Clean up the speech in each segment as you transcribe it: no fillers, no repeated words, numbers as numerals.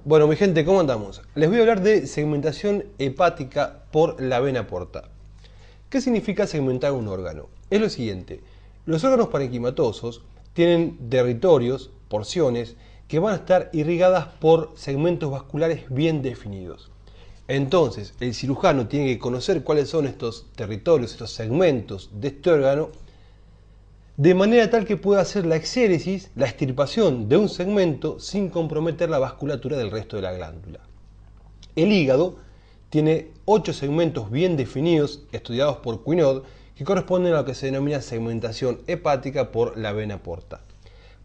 Bueno, mi gente, ¿cómo andamos? Les voy a hablar de segmentación hepática por la vena porta. ¿Qué significa segmentar un órgano? Es lo siguiente, los órganos parenquimatosos tienen territorios, porciones, que van a estar irrigadas por segmentos vasculares bien definidos. Entonces, el cirujano tiene que conocer cuáles son estos territorios, estos segmentos de este órgano, de manera tal que pueda hacer la exéresis, la extirpación de un segmento sin comprometer la vasculatura del resto de la glándula. El hígado tiene 8 segmentos bien definidos, estudiados por Quinault, que corresponden a lo que se denomina segmentación hepática por la vena porta.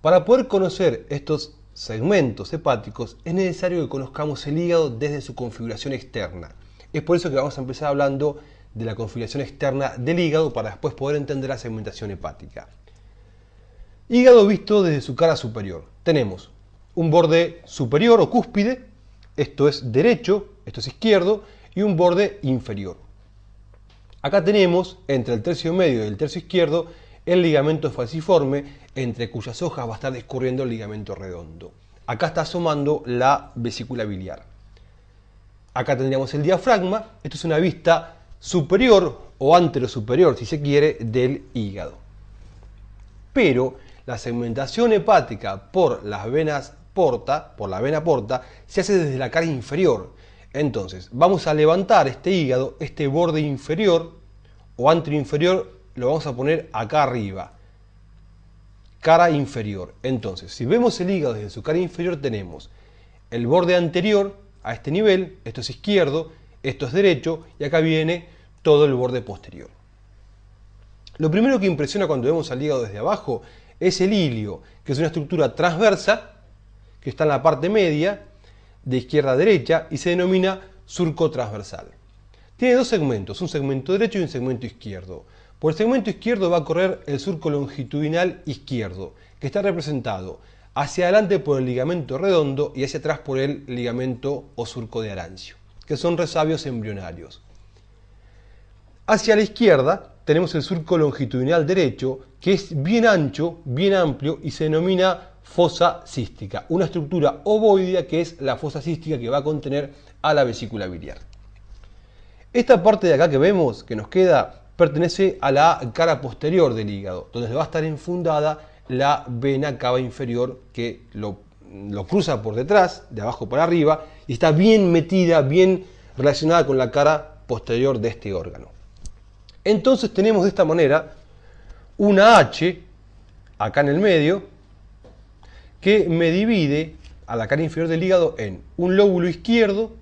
Para poder conocer estos segmentos hepáticos es necesario que conozcamos el hígado desde su configuración externa. Es por eso que vamos a empezar hablando de la configuración externa del hígado para después poder entender la segmentación hepática. Hígado visto desde su cara superior. Tenemos un borde superior o cúspide, esto es derecho, esto es izquierdo, y un borde inferior. Acá tenemos, entre el tercio medio y el tercio izquierdo, el ligamento falciforme, entre cuyas hojas va a estar discurriendo el ligamento redondo. Acá está asomando la vesícula biliar. Acá tendríamos el diafragma, esto es una vista superior o anterosuperior, si se quiere, del hígado. Pero la segmentación hepática por las venas porta, por la vena porta, se hace desde la cara inferior. Entonces, vamos a levantar este hígado, este borde inferior o anteroinferior, lo vamos a poner acá arriba. Cara inferior. Entonces, si vemos el hígado desde su cara inferior, tenemos el borde anterior a este nivel, esto es izquierdo, esto es derecho, y acá viene todo el borde posterior. Lo primero que impresiona cuando vemos al hígado desde abajo es el ilio, que es una estructura transversa, que está en la parte media, de izquierda a derecha, y se denomina surco transversal. Tiene dos segmentos, un segmento derecho y un segmento izquierdo. Por el segmento izquierdo va a correr el surco longitudinal izquierdo, que está representado hacia adelante por el ligamento redondo y hacia atrás por el ligamento o surco de Arancio, que son resabios embrionarios. Hacia la izquierda tenemos el surco longitudinal derecho, que es bien ancho, bien amplio y se denomina fosa cística, una estructura ovoidea que es la fosa cística que va a contener a la vesícula biliar. Esta parte de acá que vemos, que nos queda, pertenece a la cara posterior del hígado, donde va a estar enfundada la vena cava inferior que lo cruza por detrás, de abajo para arriba, y está bien metida, bien relacionada con la cara posterior de este órgano. Entonces tenemos de esta manera una H, acá en el medio, que me divide a la cara inferior del hígado en un lóbulo izquierdo,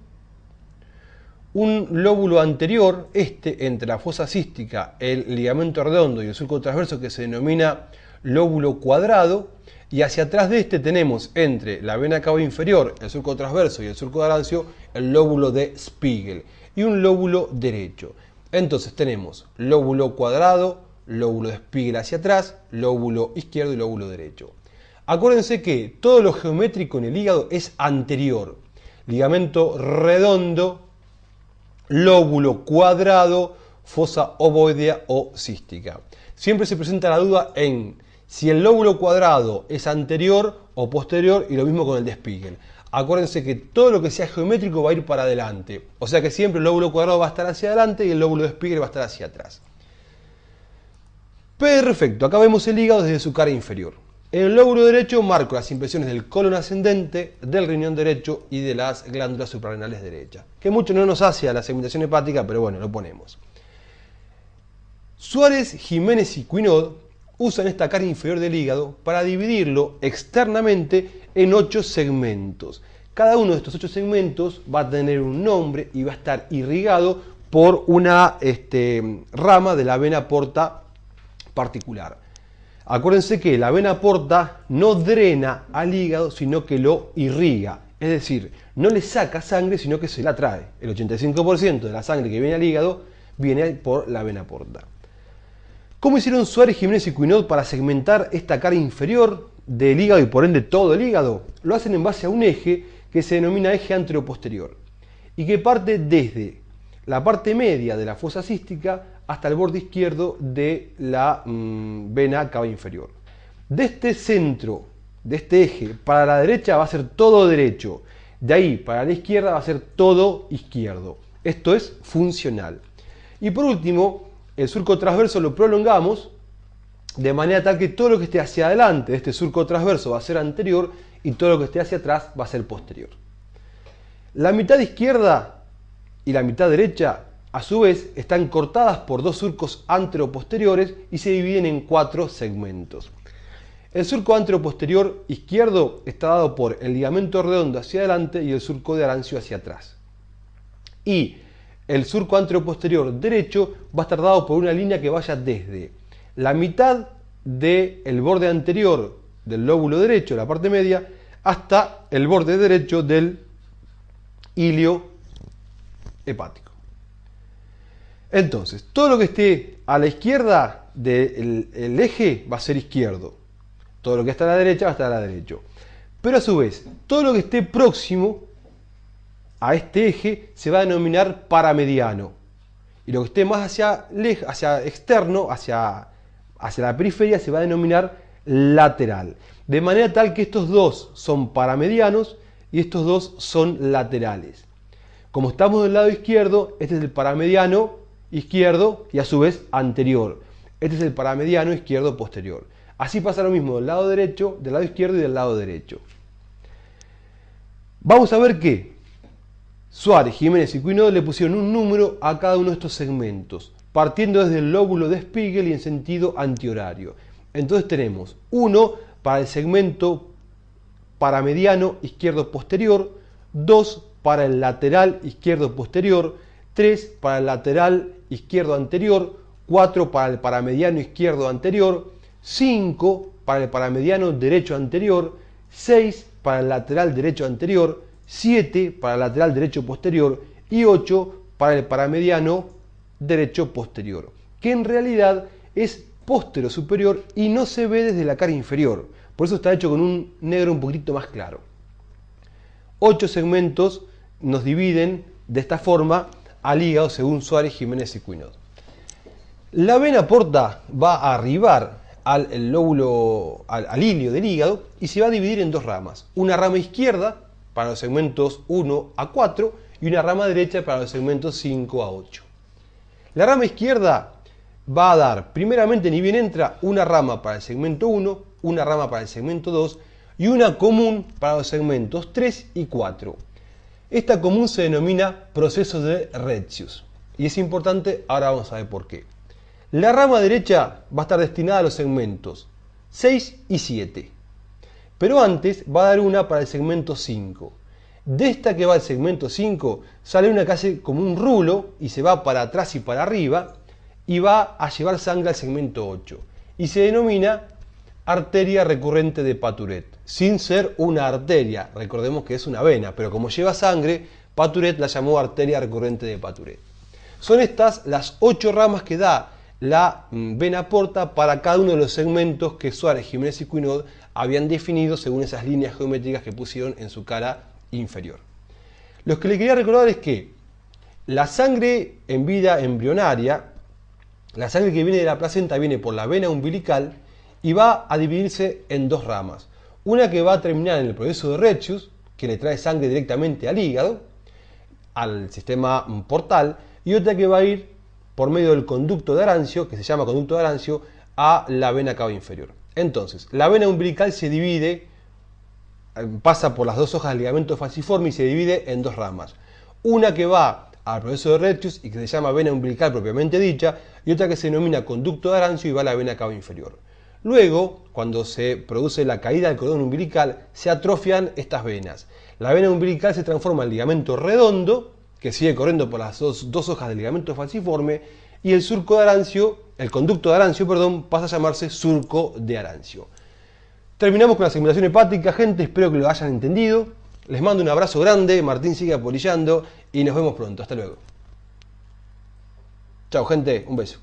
un lóbulo anterior, entre la fosa cística, el ligamento redondo y el surco transverso, que se denomina lóbulo cuadrado, y hacia atrás de este tenemos entre la vena cava inferior, el surco transverso y el surco de Arancio, el lóbulo de Spiegel y un lóbulo derecho. Entonces tenemos lóbulo cuadrado, lóbulo de Spiegel hacia atrás, lóbulo izquierdo y lóbulo derecho. Acuérdense que todo lo geométrico en el hígado es anterior. Ligamento redondo, lóbulo cuadrado, fosa ovoidea o cística. Siempre se presenta la duda en si el lóbulo cuadrado es anterior o posterior, y lo mismo con el de Spiegel. Acuérdense que todo lo que sea geométrico va a ir para adelante. O sea que siempre el lóbulo cuadrado va a estar hacia adelante y el lóbulo de Spiegel va a estar hacia atrás. Perfecto, acá vemos el hígado desde su cara inferior. En el lóbulo derecho marco las impresiones del colon ascendente, del riñón derecho y de las glándulas suprarrenales derechas. Que mucho no nos hace a la segmentación hepática, pero bueno, lo ponemos. Suárez, Jiménez y Quinault usan esta cara inferior del hígado para dividirlo externamente en 8 segmentos. Cada uno de estos 8 segmentos va a tener un nombre y va a estar irrigado por una rama de la vena porta particular. Acuérdense que la vena porta no drena al hígado, sino que lo irriga. Es decir, no le saca sangre, sino que se la trae. El 85% de la sangre que viene al hígado viene por la vena porta. ¿Cómo hicieron Suárez, Jiménez y Quinault para segmentar esta cara inferior del hígado y por ende todo el hígado? Lo hacen en base a un eje que se denomina eje anteroposterior y que parte desde la parte media de la fosa cística hasta el borde izquierdo de la vena cava inferior. De este centro, de este eje, para la derecha va a ser todo derecho. De ahí para la izquierda va a ser todo izquierdo. Esto es funcional. Y por último, el surco transverso lo prolongamos de manera tal que todo lo que esté hacia adelante de este surco transverso va a ser anterior y todo lo que esté hacia atrás va a ser posterior. La mitad izquierda y la mitad derecha, a su vez, están cortadas por dos surcos anteroposteriores y se dividen en 4 segmentos. El surco anteroposterior izquierdo está dado por el ligamento redondo hacia adelante y el surco de Arancio hacia atrás. Y el surco anteroposterior derecho va a estar dado por una línea que vaya desde la mitad del borde anterior del lóbulo derecho, la parte media, hasta el borde derecho del hilio hepático. Entonces, todo lo que esté a la izquierda del eje va a ser izquierdo. Todo lo que está a la derecha va a estar a la derecha. Pero a su vez, todo lo que esté próximo a este eje se va a denominar paramediano. Y lo que esté más hacia externo, hacia la periferia, se va a denominar lateral. De manera tal que estos dos son paramedianos y estos dos son laterales. Como estamos del lado izquierdo, este es el paramediano izquierdo y a su vez anterior. Este es el paramediano izquierdo posterior. Así pasa lo mismo del lado derecho, del lado izquierdo y del lado derecho. Vamos a ver que Suárez, Jiménez y Cuynod le pusieron un número a cada uno de estos segmentos, partiendo desde el lóbulo de Spiegel y en sentido antihorario. Entonces tenemos 1 para el segmento paramediano izquierdo posterior, 2 para el lateral izquierdo posterior, 3 para el lateral izquierdo anterior, 4 para el paramediano izquierdo anterior, 5 para el paramediano derecho anterior, 6 para el lateral derecho anterior, 7 para el lateral derecho posterior y 8 para el paramediano derecho posterior, que en realidad es póstero superior y no se ve desde la cara inferior. Por eso está hecho con un negro un poquito más claro. 8 segmentos nos dividen de esta forma al hígado según Suárez, Jiménez y Cuynod. La vena porta va a arribar al hilio del hígado y se va a dividir en 2 ramas. Una rama izquierda para los segmentos 1 a 4 y una rama derecha para los segmentos 5 a 8. La rama izquierda va a dar, primeramente ni bien entra, una rama para el segmento 1, una rama para el segmento 2 y una común para los segmentos 3 y 4. Esta común se denomina proceso de Retzius y es importante, ahora vamos a ver por qué. La rama derecha va a estar destinada a los segmentos 6 y 7, pero antes va a dar una para el segmento 5. De esta que va al segmento 5 sale una que hace como un rulo y se va para atrás y para arriba y va a llevar sangre al segmento 8 y se denomina arteria recurrente de Paturet, sin ser una arteria, recordemos que es una vena, pero como lleva sangre, Paturet la llamó arteria recurrente de Paturet. Son estas las 8 ramas que da la vena porta para cada uno de los segmentos que Suárez, Jiménez y Cuynod habían definido según esas líneas geométricas que pusieron en su cara inferior. Lo que le quería recordar es que la sangre en vida embrionaria, la sangre que viene de la placenta viene por la vena umbilical y va a dividirse en 2 ramas. Una que va a terminar en el proceso de Retzius, que le trae sangre directamente al hígado, al sistema portal, y otra que va a ir por medio del conducto de Arancio, que se llama conducto de Arancio, a la vena cava inferior. Entonces, la vena umbilical se divide, pasa por las 2 hojas del ligamento falciforme y se divide en 2 ramas. Una que va al proceso de Retzius y que se llama vena umbilical propiamente dicha, y otra que se denomina conducto de Arancio y va a la vena cava inferior. Luego, cuando se produce la caída del cordón umbilical, se atrofian estas venas. La vena umbilical se transforma en ligamento redondo, que sigue corriendo por las dos hojas del ligamento falciforme, y el surco de Arancio, el conducto de Arancio, pasa a llamarse surco de Arancio. Terminamos con la segmentación hepática, gente, espero que lo hayan entendido. Les mando un abrazo grande, Martín sigue apolillando y nos vemos pronto. Hasta luego. Chao, gente, un beso.